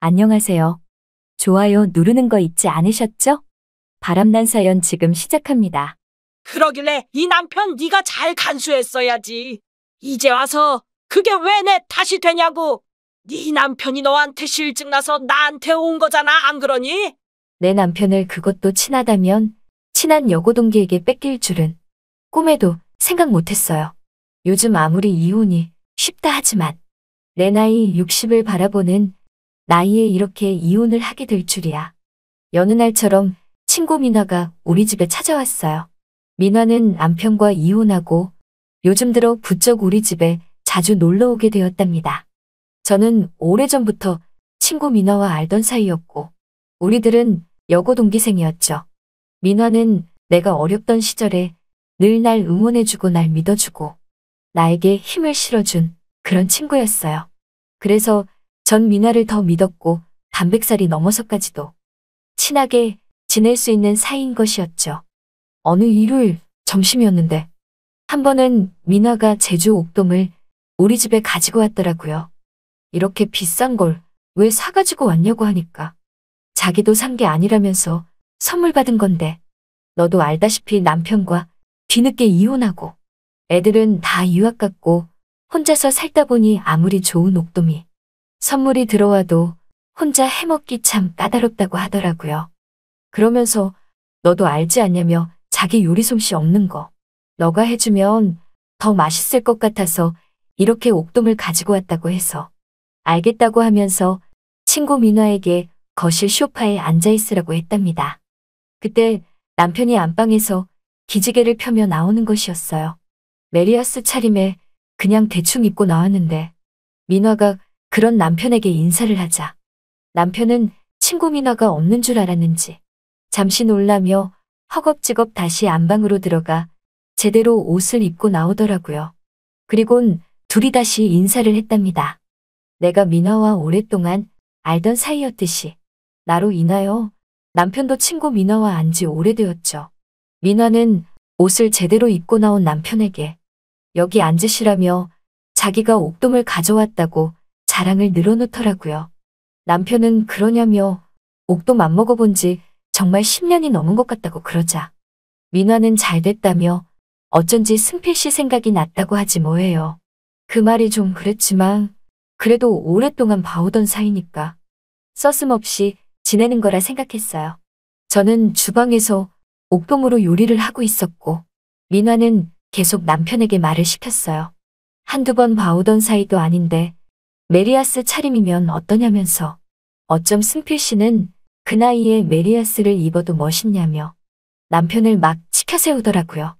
안녕하세요. 좋아요 누르는 거 잊지 않으셨죠? 바람난 사연 지금 시작합니다. 그러길래 이 남편 네가 잘 간수했어야지. 이제 와서 그게 왜 내 탓이 되냐고. 네 남편이 너한테 실증 나서 나한테 온 거잖아, 안 그러니? 내 남편을 그것도 친하다면 친한 여고 동기에게 뺏길 줄은 꿈에도 생각 못했어요. 요즘 아무리 이혼이 쉽다 하지만 내 나이 60을 바라보는 나이에 이렇게 이혼을 하게 될 줄이야. 여느 날처럼 친구 민화가 우리 집에 찾아왔어요. 민화는 남편과 이혼하고 요즘 들어 부쩍 우리 집에 자주 놀러 오게 되었답니다. 저는 오래전부터 친구 민화와 알던 사이였고 우리들은 여고 동기생이었죠. 민화는 내가 어렵던 시절에 늘 날 응원해주고 날 믿어주고 나에게 힘을 실어준 그런 친구였어요. 그래서 전 민화를 더 믿었고 단백살이 넘어서까지도 친하게 지낼 수 있는 사이인 것이었죠. 어느 일요일 점심이었는데 한 번은 민화가 제주 옥돔을 우리 집에 가지고 왔더라고요. 이렇게 비싼 걸 왜 사가지고 왔냐고 하니까 자기도 산 게 아니라면서 선물 받은 건데 너도 알다시피 남편과 뒤늦게 이혼하고 애들은 다 유학 갔고 혼자서 살다 보니 아무리 좋은 옥돔이 선물이 들어와도 혼자 해먹기 참 까다롭다고 하더라고요. 그러면서 너도 알지 않냐며 자기 요리 솜씨 없는 거 너가 해주면 더 맛있을 것 같아서 이렇게 옥돔을 가지고 왔다고 해서 알겠다고 하면서 친구 민화에게 거실 소파에 앉아있으라고 했답니다. 그때 남편이 안방에서 기지개를 펴며 나오는 것이었어요. 메리아스 차림에 그냥 대충 입고 나왔는데 민화가 그런 남편에게 인사를 하자 남편은 친구 민화가 없는 줄 알았는지 잠시 놀라며 허겁지겁 다시 안방으로 들어가 제대로 옷을 입고 나오더라고요. 그리곤 둘이 다시 인사를 했답니다. 내가 민화와 오랫동안 알던 사이였듯이 나로 인하여 남편도 친구 민화와 안지 오래되었죠. 민화는 옷을 제대로 입고 나온 남편에게 여기 앉으시라며 자기가 옥돔을 가져왔다고 자랑을 늘어놓더라고요. 남편은 그러냐며 옥돔 안 먹어본 지 정말 10년이 넘은 것 같다고 그러자 민화는 잘 됐다며 어쩐지 승필 씨 생각이 났다고 하지 뭐예요. 그 말이 좀 그랬지만 그래도 오랫동안 봐오던 사이니까 서슴없이 지내는 거라 생각했어요. 저는 주방에서 옥돔으로 요리를 하고 있었고 민화는 계속 남편에게 말을 시켰어요. 한두 번 봐오던 사이도 아닌데 메리아스 차림이면 어떠냐면서 어쩜 승필 씨는 그 나이에 메리아스를 입어도 멋있냐며 남편을 막 치켜세우더라고요.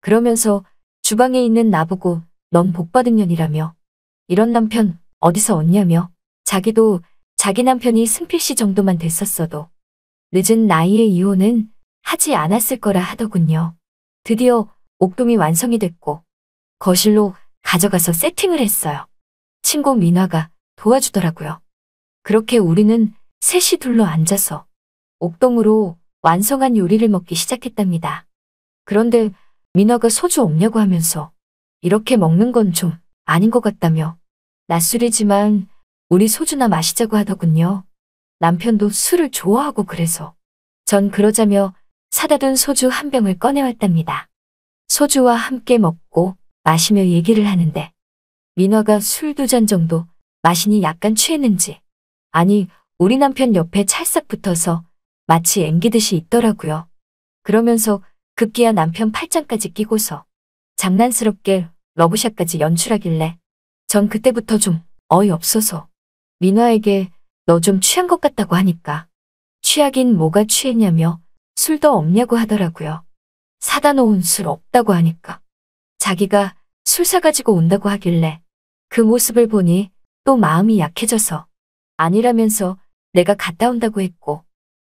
그러면서 주방에 있는 나보고 넌 복받은 년이라며 이런 남편 어디서 얻냐며 자기도 자기 남편이 승필 씨 정도만 됐었어도 늦은 나이에 이혼은 하지 않았을 거라 하더군요. 드디어 옥돔이 완성이 됐고 거실로 가져가서 세팅을 했어요. 친구 민화가 도와주더라고요. 그렇게 우리는 셋이 둘러 앉아서 옥돔으로 완성한 요리를 먹기 시작했답니다. 그런데 민화가 소주 없냐고 하면서 이렇게 먹는 건 좀 아닌 것 같다며 낮술이지만 우리 소주나 마시자고 하더군요. 남편도 술을 좋아하고 그래서 전 그러자며 사다 둔 소주 한 병을 꺼내왔답니다. 소주와 함께 먹고 마시며 얘기를 하는데 민화가 술 2잔 정도 마시니 약간 취했는지 아니 우리 남편 옆에 찰싹 붙어서 마치 앵기듯이 있더라고요. 그러면서 급기야 남편 팔짱까지 끼고서 장난스럽게 러브샷까지 연출하길래 전 그때부터 좀 어이없어서 민화에게 너 좀 취한 것 같다고 하니까 취하긴 뭐가 취했냐며 술도 없냐고 하더라고요. 사다 놓은 술 없다고 하니까 자기가 술 사가지고 온다고 하길래 그 모습을 보니 또 마음이 약해져서 아니라면서 내가 갔다 온다고 했고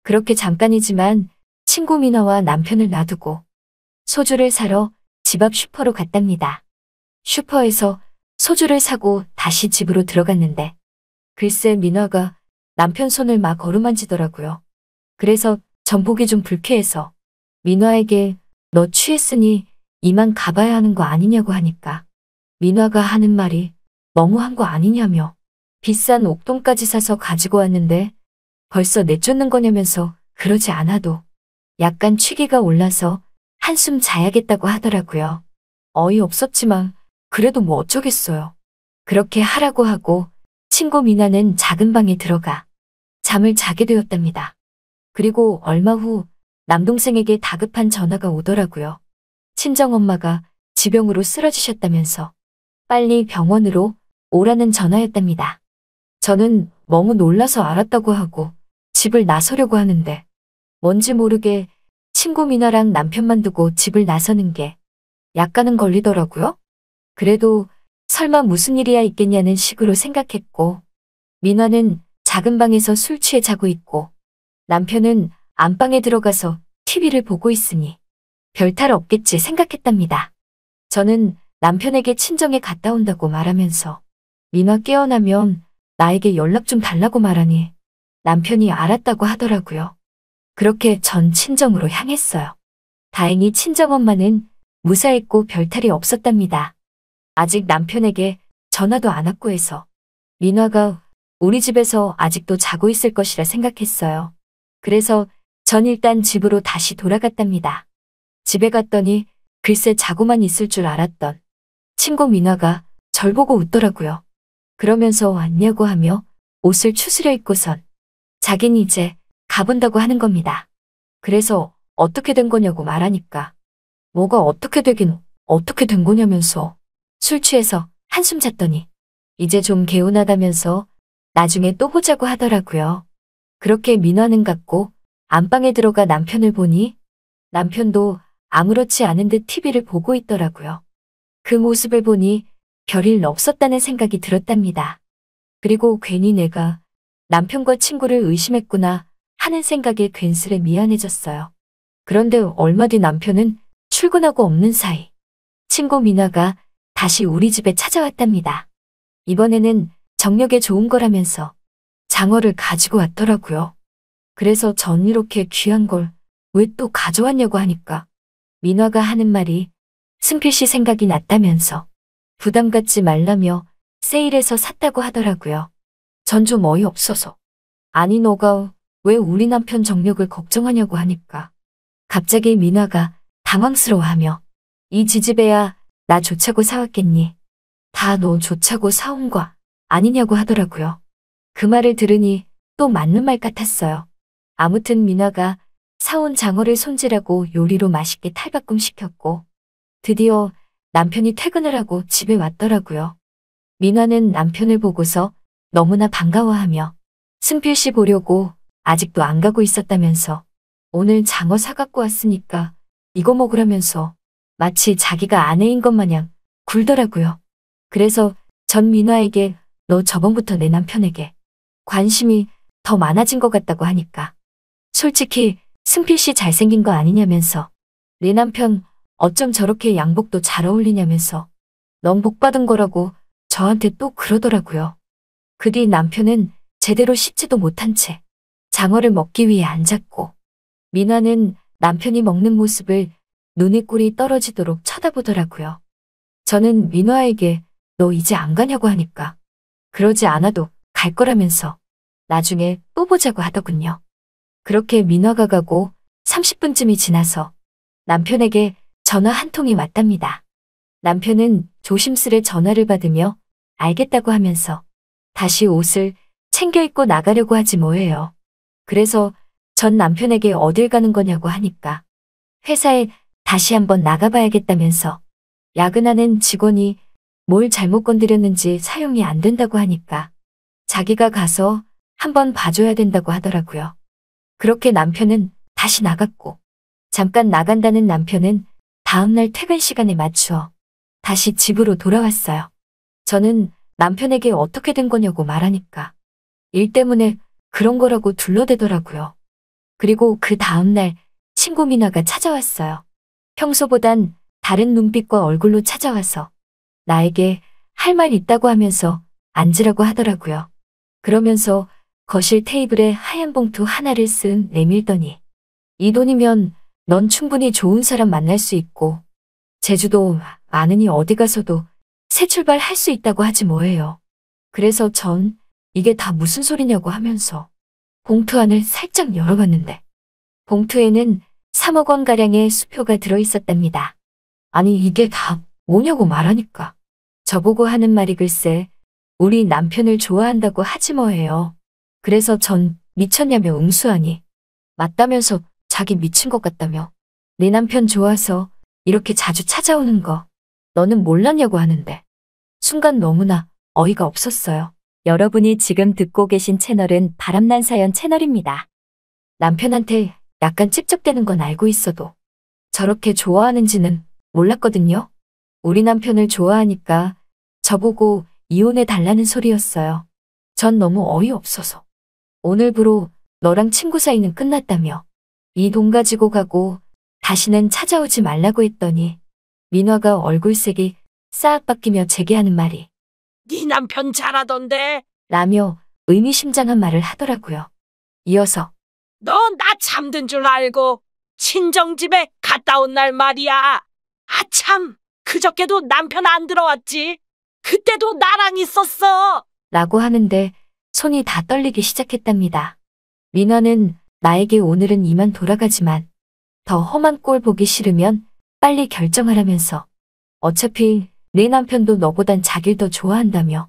그렇게 잠깐이지만 친구 민화와 남편을 놔두고 소주를 사러 집 앞 슈퍼로 갔답니다. 슈퍼에서 소주를 사고 다시 집으로 들어갔는데 글쎄 민화가 남편 손을 막 어루만지더라고요. 그래서 전 보기 좀 불쾌해서 민화에게 너 취했으니 이만 가봐야 하는 거 아니냐고 하니까 민화가 하는 말이 너무한 거 아니냐며 비싼 옥돔까지 사서 가지고 왔는데 벌써 내쫓는 거냐면서 그러지 않아도 약간 취기가 올라서 한숨 자야겠다고 하더라고요. 어이없었지만 그래도 뭐 어쩌겠어요. 그렇게 하라고 하고 친구 미나는 작은 방에 들어가 잠을 자게 되었답니다. 그리고 얼마 후 남동생에게 다급한 전화가 오더라고요. 친정엄마가 지병으로 쓰러지셨다면서 빨리 병원으로 오라는 전화였답니다. 저는 너무 놀라서 알았다고 하고 집을 나서려고 하는데 뭔지 모르게 친구 미나랑 남편만 두고 집을 나서는 게 약간은 걸리더라고요. 그래도 설마 무슨 일이야 있겠냐는 식으로 생각했고 민화는 작은 방에서 술 취해 자고 있고 남편은 안방에 들어가서 TV를 보고 있으니 별탈 없겠지 생각했답니다. 저는 남편에게 친정에 갔다 온다고 말하면서 민화 깨어나면 나에게 연락 좀 달라고 말하니 남편이 알았다고 하더라고요. 그렇게 전 친정으로 향했어요. 다행히 친정엄마는 무사했고 별탈이 없었답니다. 아직 남편에게 전화도 안 왔고 해서 민화가 우리 집에서 아직도 자고 있을 것이라 생각했어요. 그래서 전 일단 집으로 다시 돌아갔답니다. 집에 갔더니 글쎄 자고만 있을 줄 알았던 친구 민화가 절 보고 웃더라고요. 그러면서 왔냐고 하며 옷을 추스려 입고선 자긴 이제 가본다고 하는 겁니다. 그래서 어떻게 된 거냐고 말하니까 뭐가 어떻게 되긴 어떻게 된 거냐면서 술 취해서 한숨 잤더니 이제 좀 개운하다면서 나중에 또 보자고 하더라고요. 그렇게 민화는 갔고 안방에 들어가 남편을 보니 남편도 아무렇지 않은 듯 TV를 보고 있더라고요. 그 모습을 보니 별일 없었다는 생각이 들었답니다. 그리고 괜히 내가 남편과 친구를 의심했구나 하는 생각에 괜스레 미안해졌어요. 그런데 얼마 뒤 남편은 출근하고 없는 사이 친구 민화가 다시 우리 집에 찾아왔답니다. 이번에는 정력에 좋은 거라면서 장어를 가지고 왔더라고요. 그래서 전 이렇게 귀한 걸 왜 또 가져왔냐고 하니까 민화가 하는 말이 승필 씨 생각이 났다면서 부담 갖지 말라며 세일해서 샀다고 하더라고요. 전 좀 어이없어서 아니 너가 왜 우리 남편 정력을 걱정하냐고 하니까 갑자기 민화가 당황스러워하며 이 지지배야 나 좋자고 사왔겠니? 다 너 좋자고 사온 거 아니냐고 하더라고요. 그 말을 들으니 또 맞는 말 같았어요. 아무튼 민화가 사온 장어를 손질하고 요리로 맛있게 탈바꿈 시켰고 드디어 남편이 퇴근을 하고 집에 왔더라고요. 민화는 남편을 보고서 너무나 반가워하며 승필 씨 보려고 아직도 안 가고 있었다면서 오늘 장어 사갖고 왔으니까 이거 먹으라면서 마치 자기가 아내인 것 마냥 굴더라고요. 그래서 전 민화에게 너 저번부터 내 남편에게 관심이 더 많아진 것 같다고 하니까 솔직히 승필 씨 잘생긴 거 아니냐면서 내 남편 어쩜 저렇게 양복도 잘 어울리냐면서 넌 복 받은 거라고 저한테 또 그러더라고요. 그 뒤 남편은 제대로 씻지도 못한 채 장어를 먹기 위해 앉았고 민화는 남편이 먹는 모습을 눈에 꿀이 떨어지도록 쳐다보더라고요. 저는 민화에게 너 이제 안 가냐고 하니까 그러지 않아도 갈 거라면서 나중에 또 보자고 하더군요. 그렇게 민화가 가고 30분쯤이 지나서 남편에게 전화 한 통이 왔답니다. 남편은 조심스레 전화를 받으며 알겠다고 하면서 다시 옷을 챙겨 입고 나가려고 하지 뭐예요. 그래서 전 남편에게 어딜 가는 거냐고 하니까 회사에 다시 한번 나가봐야겠다면서 야근하는 직원이 뭘 잘못 건드렸는지 사용이 안 된다고 하니까 자기가 가서 한번 봐줘야 된다고 하더라고요. 그렇게 남편은 다시 나갔고 잠깐 나간다는 남편은 다음날 퇴근 시간에 맞추어 다시 집으로 돌아왔어요. 저는 남편에게 어떻게 된 거냐고 말하니까 일 때문에 그런 거라고 둘러대더라고요. 그리고 그 다음날 친구 민화가 찾아왔어요. 평소보단 다른 눈빛과 얼굴로 찾아와서 나에게 할 말 있다고 하면서 앉으라고 하더라고요. 그러면서 거실 테이블에 하얀 봉투 하나를 쓱 내밀더니 이 돈이면 넌 충분히 좋은 사람 만날 수 있고 제주도 많으니 어디 가서도 새 출발할 수 있다고 하지 뭐예요. 그래서 전 이게 다 무슨 소리냐고 하면서 봉투 안을 살짝 열어봤는데 봉투에는 3억 원가량의 수표가 들어있었답니다. 아니 이게 다 뭐냐고 말하니까 저보고 하는 말이 글쎄 우리 남편을 좋아한다고 하지 뭐예요. 그래서 전 미쳤냐며 응수하니 맞다면서 자기 미친 것 같다며 내 남편 좋아서 이렇게 자주 찾아오는 거 너는 몰랐냐고 하는데 순간 너무나 어이가 없었어요. 여러분이 지금 듣고 계신 채널은 바람난 사연 채널입니다. 남편한테 약간 찝쩍대는 건 알고 있어도 저렇게 좋아하는지는 몰랐거든요. 우리 남편을 좋아하니까 저보고 이혼해 달라는 소리였어요. 전 너무 어이없어서 오늘부로 너랑 친구 사이는 끝났다며 이 돈 가지고 가고 다시는 찾아오지 말라고 했더니 민화가 얼굴색이 싹 바뀌며 제게 하는 말이 네 남편 잘하던데. 라며 의미심장한 말을 하더라고요. 이어서 너 나 잠든 줄 알고 친정집에 갔다 온 날 말이야. 아참, 그저께도 남편 안 들어왔지. 그때도 나랑 있었어. 라고 하는데 손이 다 떨리기 시작했답니다. 민화는 나에게 오늘은 이만 돌아가지만 더 험한 꼴 보기 싫으면 빨리 결정하라면서 어차피 내 남편도 너보단 자기를 더 좋아한다며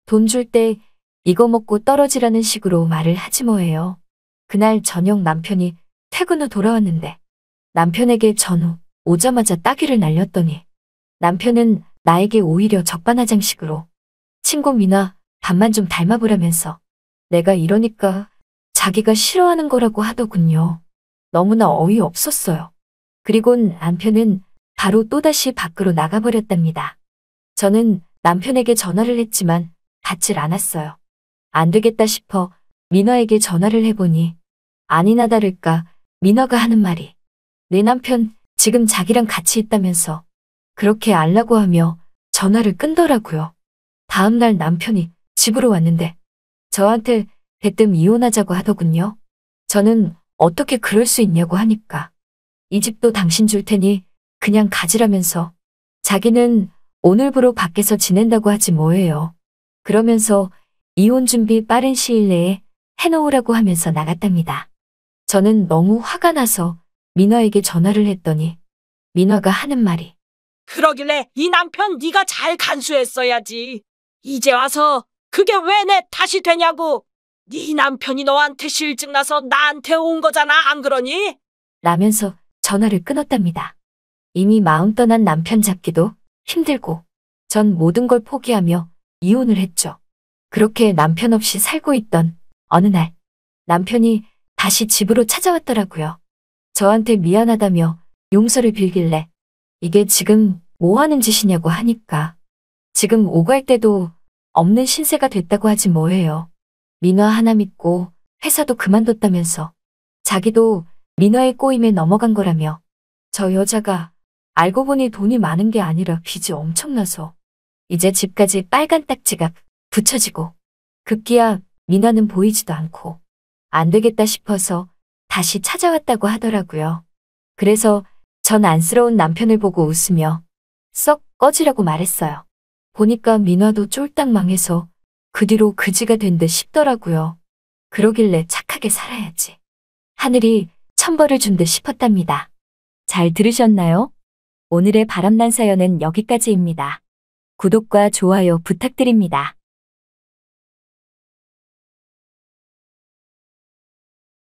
돈 줄 때 이거 먹고 떨어지라는 식으로 말을 하지 뭐예요. 그날 저녁 남편이 퇴근 후 돌아왔는데 남편에게 전후 오자마자 따귀를 날렸더니 남편은 나에게 오히려 적반하장식으로 친구 민화 밥만 좀 닮아보라면서 내가 이러니까 자기가 싫어하는 거라고 하더군요. 너무나 어이없었어요. 그리곤 남편은 바로 또다시 밖으로 나가버렸답니다. 저는 남편에게 전화를 했지만 받질 않았어요. 안 되겠다 싶어 민화에게 전화를 해보니 아니나 다를까 민화가 하는 말이 내 남편 지금 자기랑 같이 있다면서 그렇게 알라고 하며 전화를 끊더라고요. 다음날 남편이 집으로 왔는데 저한테 대뜸 이혼하자고 하더군요. 저는 어떻게 그럴 수 있냐고 하니까 이 집도 당신 줄 테니 그냥 가지라면서 자기는 오늘부로 밖에서 지낸다고 하지 뭐예요. 그러면서 이혼 준비 빠른 시일 내에 해놓으라고 하면서 나갔답니다. 저는 너무 화가 나서 민화에게 전화를 했더니 민화가 하는 말이 그러길래 이 남편 네가 잘 간수했어야지. 이제 와서 그게 왜 내 탓이 되냐고. 네 남편이 너한테 실증 나서 나한테 온 거잖아, 안 그러니? 라면서 전화를 끊었답니다. 이미 마음 떠난 남편 잡기도 힘들고 전 모든 걸 포기하며 이혼을 했죠. 그렇게 남편 없이 살고 있던 어느 날 남편이 다시 집으로 찾아왔더라고요. 저한테 미안하다며 용서를 빌길래 이게 지금 뭐 하는 짓이냐고 하니까 지금 오갈 때도 없는 신세가 됐다고 하지 뭐예요. 민화 하나 믿고 회사도 그만뒀다면서 자기도 민화의 꼬임에 넘어간 거라며 저 여자가 알고 보니 돈이 많은 게 아니라 빚이 엄청나서 이제 집까지 빨간 딱지가 붙여지고 급기야 민화는 보이지도 않고 안 되겠다 싶어서 다시 찾아왔다고 하더라고요. 그래서 전 안쓰러운 남편을 보고 웃으며 썩 꺼지라고 말했어요. 보니까 민화도 쫄딱 망해서 그 뒤로 그지가 된 듯 싶더라고요. 그러길래 착하게 살아야지. 하늘이 천벌을 준 듯 싶었답니다. 잘 들으셨나요? 오늘의 바람난 사연은 여기까지입니다. 구독과 좋아요 부탁드립니다.